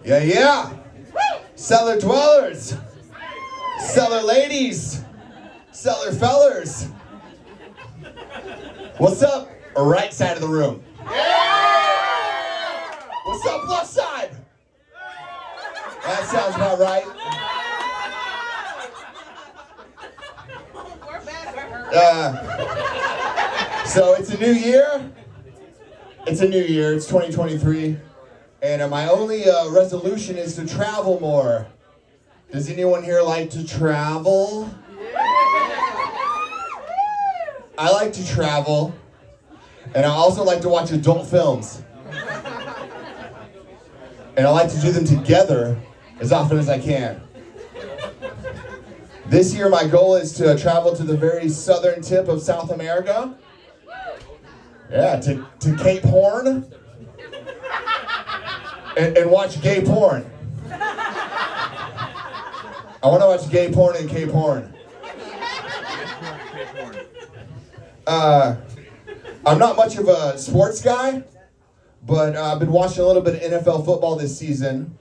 Yeah, yeah. Cellar dwellers. Cellar ladies. Cellar fellers. What's up? Right side of the room. Yeah! What's up, left side? That sounds about right. So it's a new year. It's a new year. It's 2023. And my only resolution is to travel more. Does anyone here like to travel? I like to travel. And I also like to watch adult films. And I like to do them together as often as I can. This year my goal is to travel to the very southern tip of South America. Yeah, to Cape Horn. And watch gay porn. I want to watch gay porn in Cape Horn. I'm not much of a sports guy, but I've been watching a little bit of NFL football this season,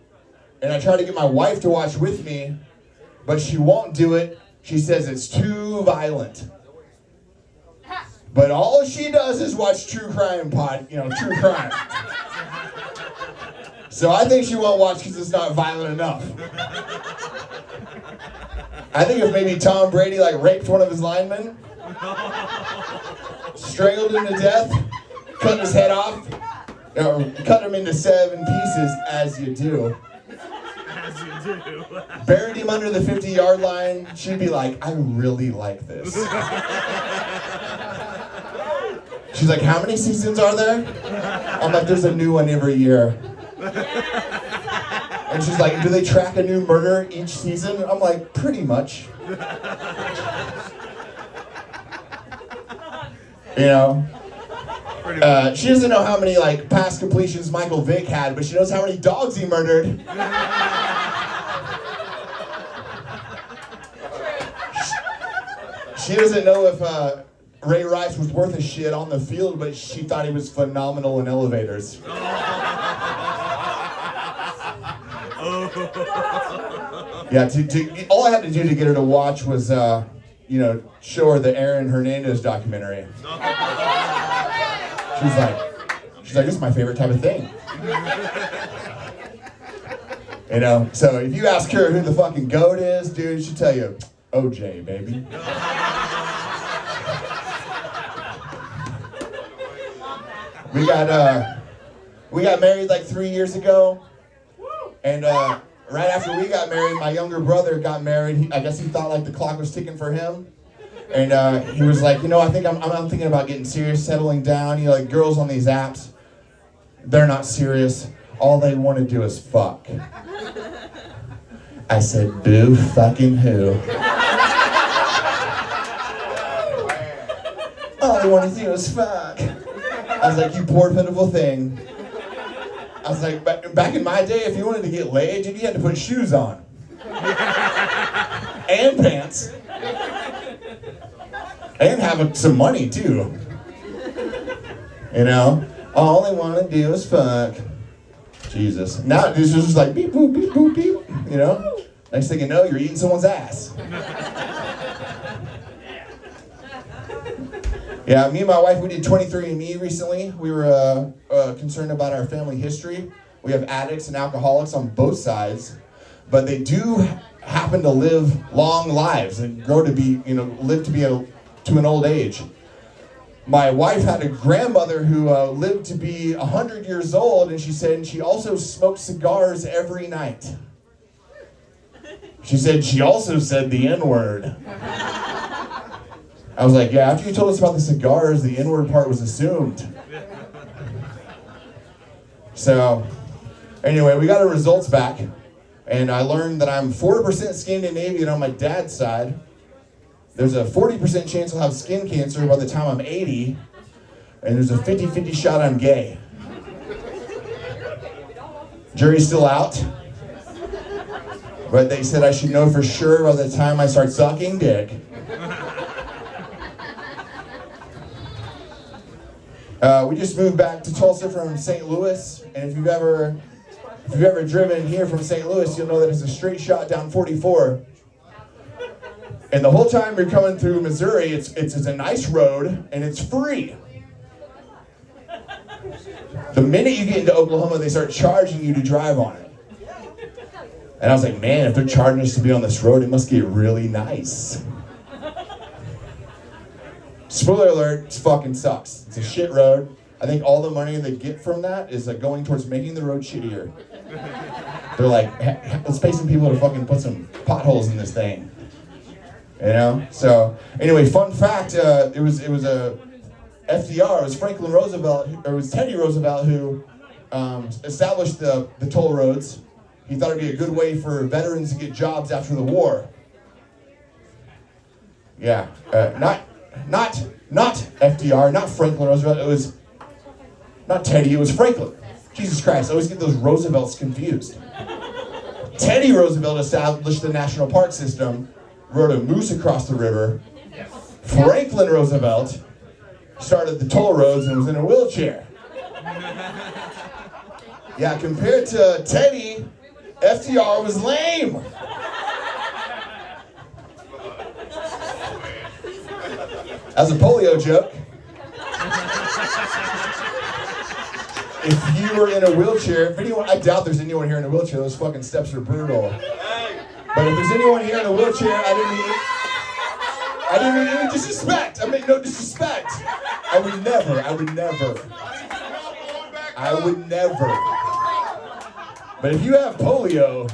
and I try to get my wife to watch with me, but she won't do it. She says it's too violent. But all she does is watch true crime. True crime. So I think she won't watch because it's not violent enough. I think if maybe Tom Brady raped one of his linemen, strangled him to death, cut his head off, cut him into 7 pieces, as you do. Buried him under the 50-yard line, she'd be like, I really like this. She's like, how many seasons are there? I'm like, there's a new one every year. And she's like, do they track a new murder each season? I'm like, pretty much. She doesn't know how many pass completions Michael Vick had, but she knows how many dogs he murdered. She doesn't know if Ray Rice was worth a shit on the field, but she thought he was phenomenal in elevators. Yeah, all I had to do to get her to watch was, show her the Aaron Hernandez documentary. She's like, this is my favorite type of thing. So if you ask her who the fucking GOAT is, dude, she'll tell you, OJ, baby. We got married 3 years ago, and right after we got married, my younger brother got married. I guess he thought the clock was ticking for him, and he was like, I think I'm thinking about getting serious, settling down. Girls on these apps, they're not serious. All they want to do is fuck. I said, boo fucking who? All they want to do is fuck. I was like, you poor pitiful thing. I was like, back in my day, if you wanted to get laid, dude, you had to put shoes on. And pants. And have some money, too. All they want to do is fuck. Jesus. Now it's just beep, boop, beep, boop, beep. Next thing you know, you're eating someone's ass. Yeah, me and my wife, we did 23andMe recently. We were concerned about our family history. We have addicts and alcoholics on both sides, but they do happen to live long lives and grow to be, live to be to an old age. My wife had a grandmother who lived to be 100 years old, and she said she also smoked cigars every night. She said she also said the N-word. I was like, yeah, after you told us about the cigars, the N-word part was assumed. So, anyway, we got our results back, and I learned that I'm 4% Scandinavian on my dad's side. There's a 40% chance I'll have skin cancer by the time I'm 80, and there's a 50-50 shot I'm gay. Jury's still out, but they said I should know for sure by the time I start sucking dick. We just moved back to Tulsa from St. Louis, and if you've ever If you've ever driven here from St. Louis, you'll know that it's a straight shot down 44. And the whole time you're coming through Missouri, it's a nice road, and it's free. The minute you get into Oklahoma, they start charging you to drive on it. And I was like, man, if they're charging us to be on this road, it must get really nice. Spoiler alert, it fucking sucks. It's a shit road. I think all the money they get from that is going towards making the road shittier. They're like, let's pay some people to fucking put some potholes in this thing. You know? So, anyway, fun fact, it was a FDR, it was Franklin Roosevelt, or it was Teddy Roosevelt who established the toll roads. He thought it'd be a good way for veterans to get jobs after the war. Yeah, not FDR, not Franklin Roosevelt, it was not Teddy, it was Franklin. Jesus Christ, I always get those Roosevelts confused. Teddy Roosevelt established the national park system, rode a moose across the river. Franklin Roosevelt started the toll roads and was in a wheelchair. Yeah, compared to Teddy, FDR was lame. As a polio joke, if you were in a wheelchair, if anyone, I doubt there's anyone here in a wheelchair, those fucking steps are brutal. But if there's anyone here in a wheelchair, I didn't mean any disrespect. I meant no disrespect. I would never. But if you have polio,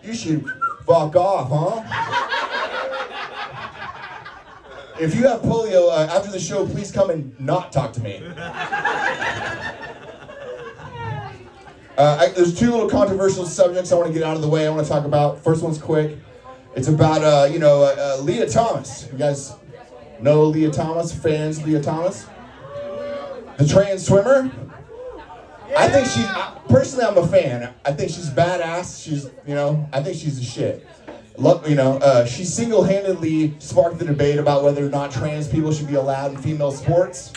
you should fuck off, huh? If you have polio, after the show, please come and not talk to me. There's two little controversial subjects I want to get out of the way. I want to talk about. First one's quick. It's about, Leah Thomas. You guys know Leah Thomas? Fans of Leah Thomas? The trans swimmer? I think personally, I'm a fan. I think she's badass. I think she's the shit. She single-handedly sparked the debate about whether or not trans people should be allowed in female sports.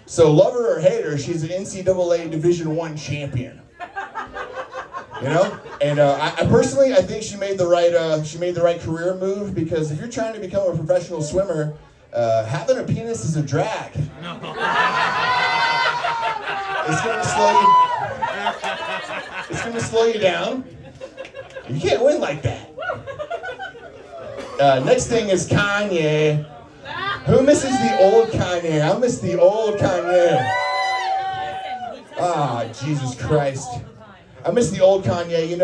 So love her or hate her, she's an NCAA Division I champion. And I personally think she made the right career move, because if you're trying to become a professional swimmer, having a penis is a drag. It's gonna slow you down. You can't win like that. Next thing is Kanye. Who misses the old Kanye? I miss the old Kanye. Jesus Christ. I miss the old Kanye.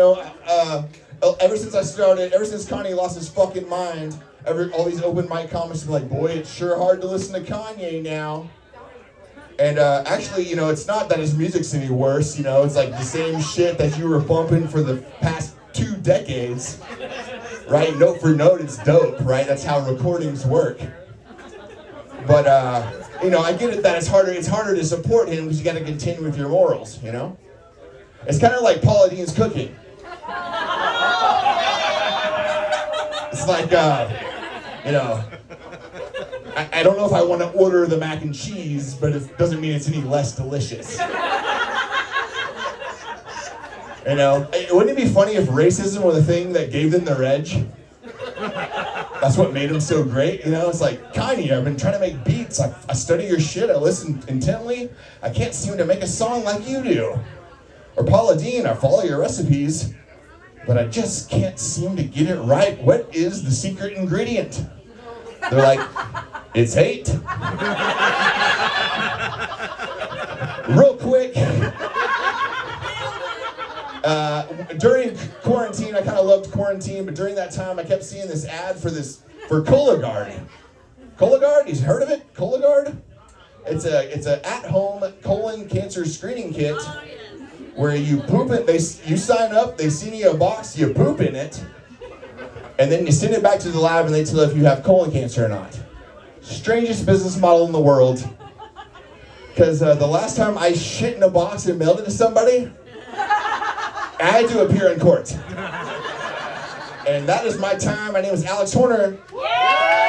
Ever since Kanye lost his fucking mind, all these open mic comments are like, boy, it's sure hard to listen to Kanye now. And actually, it's not that his music's any worse. It's like the same shit that you were bumping for the past 2 decades. Right? Note for note, it's dope, right? That's how recordings work. But, I get it that it's harder to support him because you got to continue with your morals, It's kind of like Paula Deen's cooking. It's like, I don't know if I want to order the mac and cheese, but it doesn't mean it's any less delicious. Wouldn't it be funny if racism were the thing that gave them their edge? That's what made them so great, It's like, Kanye, I've been trying to make beats. I study your shit. I listen intently. I can't seem to make a song like you do. Or Paula Deen, I follow your recipes, but I just can't seem to get it right. What is the secret ingredient? They're like, it's hate. Real quick. During quarantine, I kind of loved quarantine, but during that time, I kept seeing this ad for Cologuard. Cologuard, you heard of it? Cologuard? It's a at-home colon cancer screening kit where you poop it. You sign up, they send you a box, you poop in it, and then you send it back to the lab, and they tell you if you have colon cancer or not. Strangest business model in the world. Because the last time I shit in a box and mailed it to somebody, I had to appear in court. And that is my time. My name is Alex Horner. Yeah!